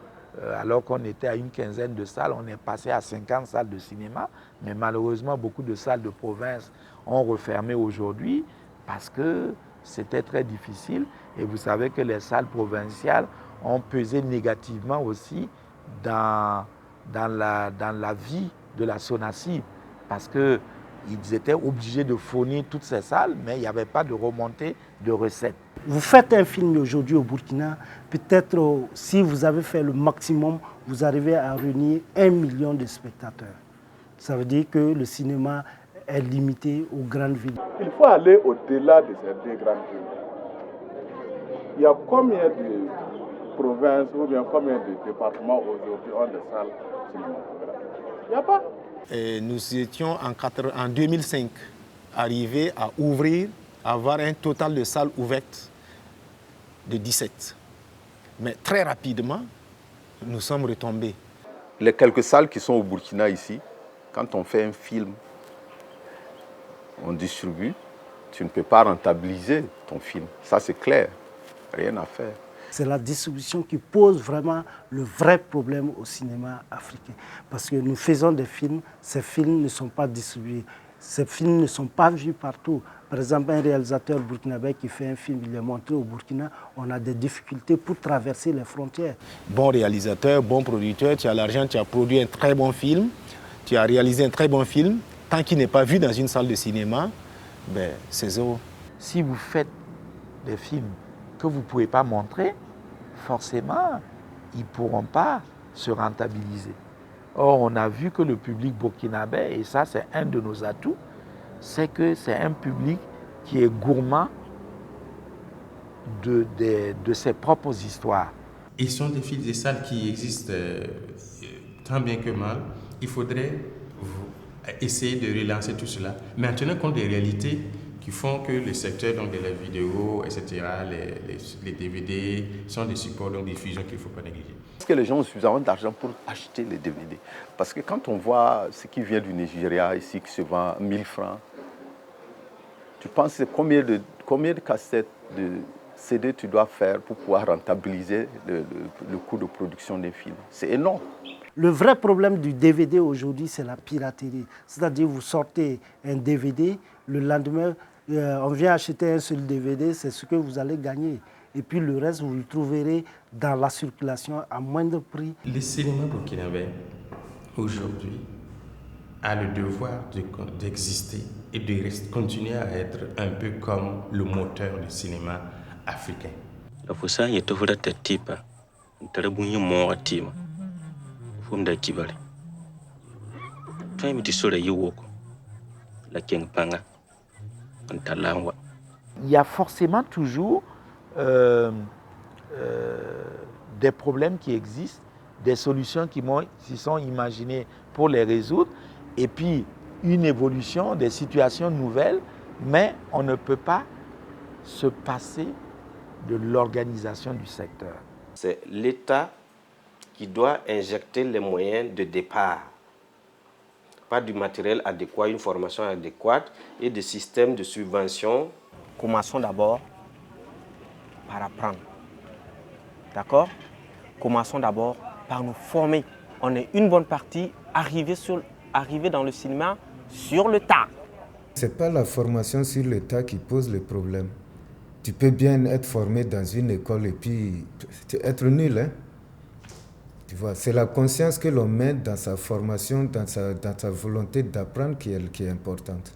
Speaker 6: Alors qu'on était à une quinzaine de salles, on est passé à 50 salles de cinéma. Mais malheureusement, beaucoup de salles de province ont refermé aujourd'hui parce que c'était très difficile. Et vous savez que les salles provinciales ont pesé négativement aussi dans la vie de la SONACIB parce qu'ils étaient obligés de fournir toutes ces salles, mais il n'y avait pas de remontée de recettes.
Speaker 20: Vous faites un film aujourd'hui au Burkina, peut-être si vous avez fait le maximum, vous arrivez à réunir 1 million de spectateurs. Ça veut dire que le cinéma est limité aux grandes villes.
Speaker 1: Il faut aller au-delà de ces 2 grandes villes. Il y a combien de provinces ou bien combien de départements aujourd'hui ont des salles cinématographiques? Il n'y a pas.
Speaker 2: Et nous étions en 2005 arrivés à ouvrir, à avoir un total de salles ouvertes de 17. Mais très rapidement, nous sommes retombés.
Speaker 11: Les quelques salles qui sont au Burkina ici, quand on fait un film, on distribue, tu ne peux pas rentabiliser ton film. Ça, c'est clair. Rien à faire.
Speaker 20: C'est la distribution qui pose vraiment le vrai problème au cinéma africain. Parce que nous faisons des films, ces films ne sont pas distribués. Ces films ne sont pas vus partout. Par exemple, un réalisateur burkinabé qui fait un film, il est montré au Burkina, on a des difficultés pour traverser les frontières.
Speaker 2: Bon réalisateur, bon producteur, tu as l'argent, tu as produit un très bon film, tu as réalisé un très bon film, tant qu'il n'est pas vu dans une salle de cinéma, ben, c'est zéro.
Speaker 6: Si vous faites des films que vous ne pouvez pas montrer, forcément, ils ne pourront pas se rentabiliser. Or, on a vu que le public burkinabé, et ça c'est un de nos atouts, c'est que c'est un public qui est gourmand de ses propres histoires.
Speaker 14: Ils sont des films, des salles qui existent tant bien que mal. Il faudrait essayer de relancer tout cela, mais en tenant compte des réalités qui font que le secteur donc, de la vidéo, etc., les DVD sont des supports de diffusion qu'il ne faut pas négliger.
Speaker 11: Est-ce que les gens ont suffisamment d'argent pour acheter les DVD? Parce que quand on voit ce qui vient du Nigeria ici, qui se vend 1000 francs, tu penses combien de cassettes de CD tu dois faire pour pouvoir rentabiliser le coût de production des films? C'est énorme.
Speaker 20: Le vrai problème du DVD aujourd'hui, c'est la piraterie. C'est-à-dire vous sortez un DVD, le lendemain, on vient acheter un seul DVD, c'est ce que vous allez gagner. Et puis le reste, vous le trouverez dans la circulation à moindre prix.
Speaker 14: Le cinéma burkinabé, aujourd'hui, a le devoir d'exister et de continuer à être un peu comme le moteur du cinéma africain.
Speaker 10: La fosa ya tofura tatipa, ntarabunyi mo atima. Fumda kibale. Twa mi tisore yiwoko. La keng panga. Ntalangwa.
Speaker 6: il y a forcément toujours des problèmes qui existent, des solutions qui sont imaginées pour les résoudre, et puis une évolution des situations nouvelles, mais on ne peut pas se passer de l'organisation du secteur.
Speaker 9: C'est l'État qui doit injecter les moyens de départ, pas du matériel adéquat, une formation adéquate et des systèmes de subvention.
Speaker 19: Commençons d'abord par apprendre. D'accord? Commençons d'abord par nous former. On est une bonne partie arriver dans le cinéma sur le tas.
Speaker 13: Ce n'est pas la formation sur le tas qui pose le problème. Tu peux bien être formé dans une école et puis être nul. Hein? Tu vois, c'est la conscience que l'on met dans sa formation, dans sa volonté d'apprendre qui est importante.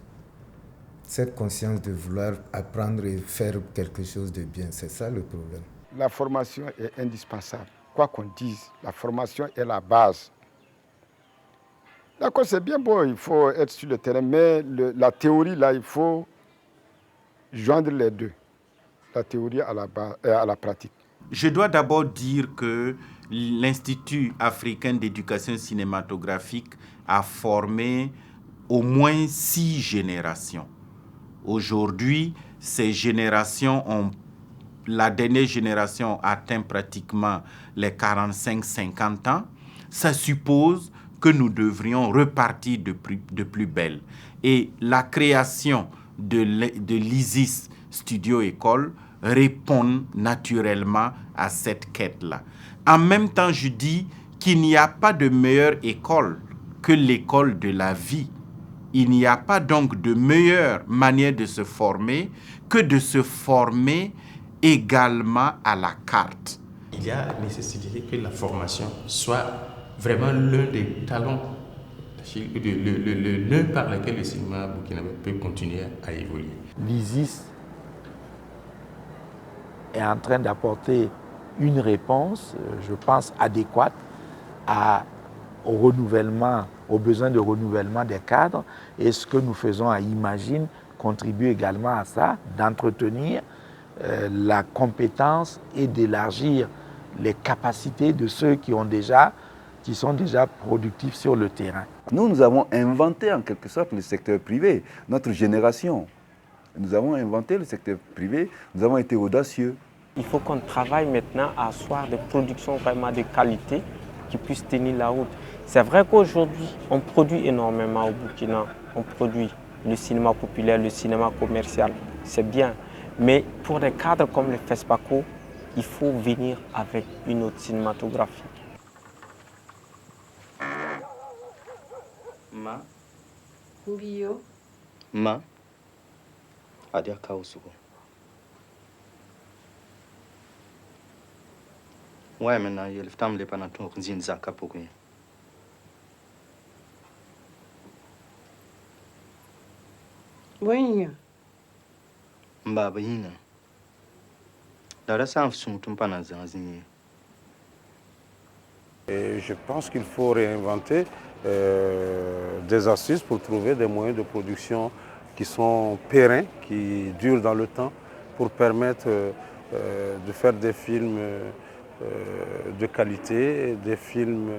Speaker 13: Cette conscience de vouloir apprendre et faire quelque chose de bien, c'est ça le problème.
Speaker 15: La formation est indispensable. Quoi qu'on dise, la formation est la base. D'accord, c'est bien beau, il faut être sur le terrain, mais la théorie, là, il faut joindre les deux. La théorie à la pratique.
Speaker 21: Je dois d'abord dire que l'Institut africain d'éducation cinématographique a formé au moins 6 générations. Aujourd'hui, ces générations la dernière génération atteint pratiquement les 45-50 ans. Ça suppose que nous devrions repartir de plus belle. Et la création de l'ISIS Studio École répond naturellement à cette quête-là. En même temps, je dis qu'il n'y a pas de meilleure école que l'école de la vie. Il n'y a pas donc de meilleure manière de se former que de se former également à la carte.
Speaker 14: Il y a nécessité que la formation soit vraiment l'un des talons, le nœud par lequel le cinéma burkinabé peut continuer à évoluer.
Speaker 6: L'ISIS est en train d'apporter une réponse, je pense, adéquate au renouvellement, aux besoins de renouvellement des cadres. Et ce que nous faisons à Imagine contribue également à ça, d'entretenir la compétence et d'élargir les capacités de ceux qui sont déjà productifs sur le terrain.
Speaker 22: Nous avons inventé en quelque sorte le secteur privé, notre génération. Nous avons inventé le secteur privé, nous avons été audacieux.
Speaker 19: Il faut qu'on travaille maintenant à asseoir des productions vraiment de qualité qui puissent tenir la route. C'est vrai qu'aujourd'hui, on produit énormément au Burkina. On produit le cinéma populaire, le cinéma commercial. C'est bien. Mais pour des cadres comme le FESPACO, il faut venir avec une autre cinématographie.
Speaker 24: Ma.
Speaker 25: Mbio.
Speaker 24: Ma. Adia Kausuko. Ouais, maintenant, il y a le temps de pas n'attendre une zaka pour rien.
Speaker 25: Oui.
Speaker 24: Mbaba yinga. Dara sans son pas dans zanzini.
Speaker 7: Et je pense qu'il faut réinventer des astuces pour trouver des moyens de production qui sont pérennes, qui durent dans le temps, pour permettre de faire des films de qualité, des films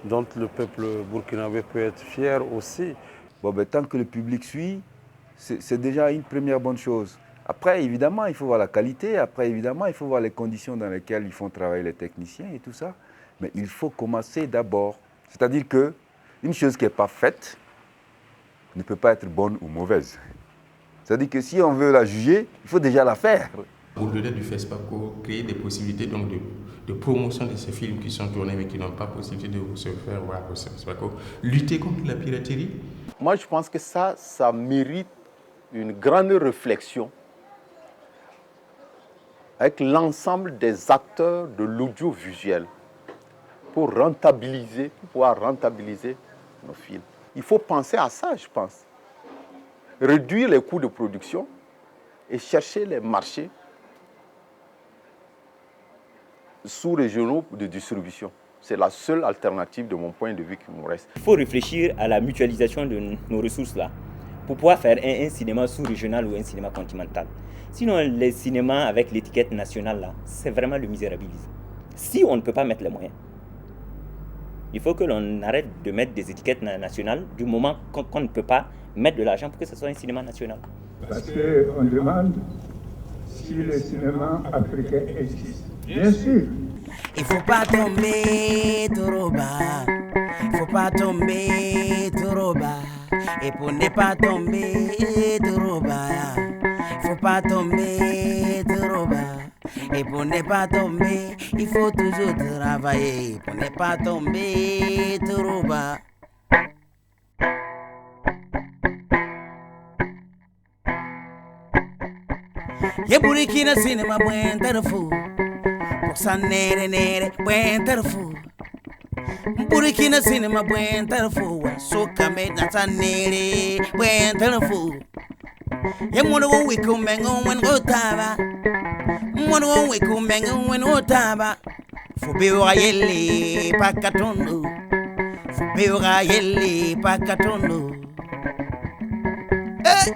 Speaker 7: dont le peuple burkinabé peut être fier aussi.
Speaker 22: Bon, ben, tant que le public suit, c'est déjà une première bonne chose. Après, évidemment, il faut voir la qualité. Après, évidemment, il faut voir les conditions dans lesquelles ils font travailler les techniciens et tout ça. Mais il faut commencer d'abord. C'est-à-dire qu'une chose qui n'est pas faite ne peut pas être bonne ou mauvaise. C'est-à-dire que si on veut la juger, il faut déjà la faire.
Speaker 14: Au-delà du FESPACO, créer des possibilités donc de promotion de ces films qui sont tournés mais qui n'ont pas possibilité de se faire voir au FESPACO. Lutter contre la piraterie.
Speaker 11: Moi, je pense que ça mérite une grande réflexion avec l'ensemble des acteurs de l'audiovisuel pour pouvoir rentabiliser nos films. Il faut penser à ça, je pense. Réduire les coûts de production et chercher les marchés sous-régionaux de distribution. C'est la seule alternative de mon point de vue qui nous reste.
Speaker 26: Il faut réfléchir à la mutualisation de nos ressources là pour pouvoir faire un cinéma sous-régional ou un cinéma continental.
Speaker 3: Sinon, les cinémas avec l'étiquette nationale, là, c'est vraiment le misérabilisme. Si on ne peut pas mettre les moyens, il faut que l'on arrête de mettre des étiquettes nationales du moment qu'on ne peut pas mettre de l'argent pour que ce soit un cinéma national.
Speaker 8: Parce qu'on demande si le cinéma africain existe. Bien sûr.
Speaker 12: Il faut pas tomber trop bas. Il faut pas tomber trop bas. Et pour ne pas tomber trop bas, il faut pas tomber trop bas. Et pour ne pas tomber, il faut toujours travailler. Pour ne pas tomber trop bas. Ye burikina cinema buen tarfu. Boxa nere nere buen tarfu. Burikina cinema buen tarfu. Soka me nata nere buen tarfu. Ye mwana won wiku mengo wen otaba. Mwana won wiku mengo wen otaba. Fubiwa yele pakatondo. Fubiwa yele pakatondo. Eh.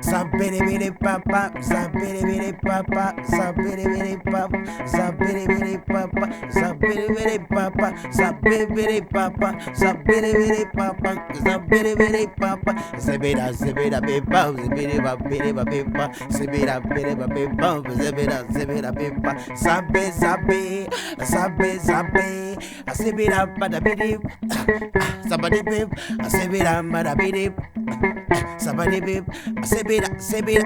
Speaker 12: Zabere papa, zabere papa, zabere papa, zabere papa, zabere papa, zabere papa, zabere papa, zabere papa, zebera zebera pepa, zebera pepa pepa, zebera pepa pepa, zebera pepa, zabe zabe, zabe zabe, zebera badabidi, zabadi pep, zebera badabidi. Sabade bib, sebeda, sebeda,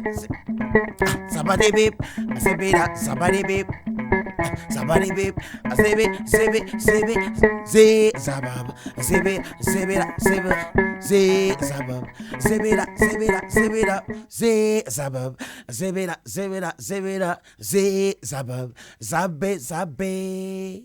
Speaker 12: sabade bib, sebeda, sabade bib, sabade bib, sebe, sebe, sebe, ze zabab, sebe, sebeda, sebe, ze zabab, sebeda, sebeda, sebeda, ze zabab, sebeda, sebeda, sebeda, ze zabab, zabe, zabe.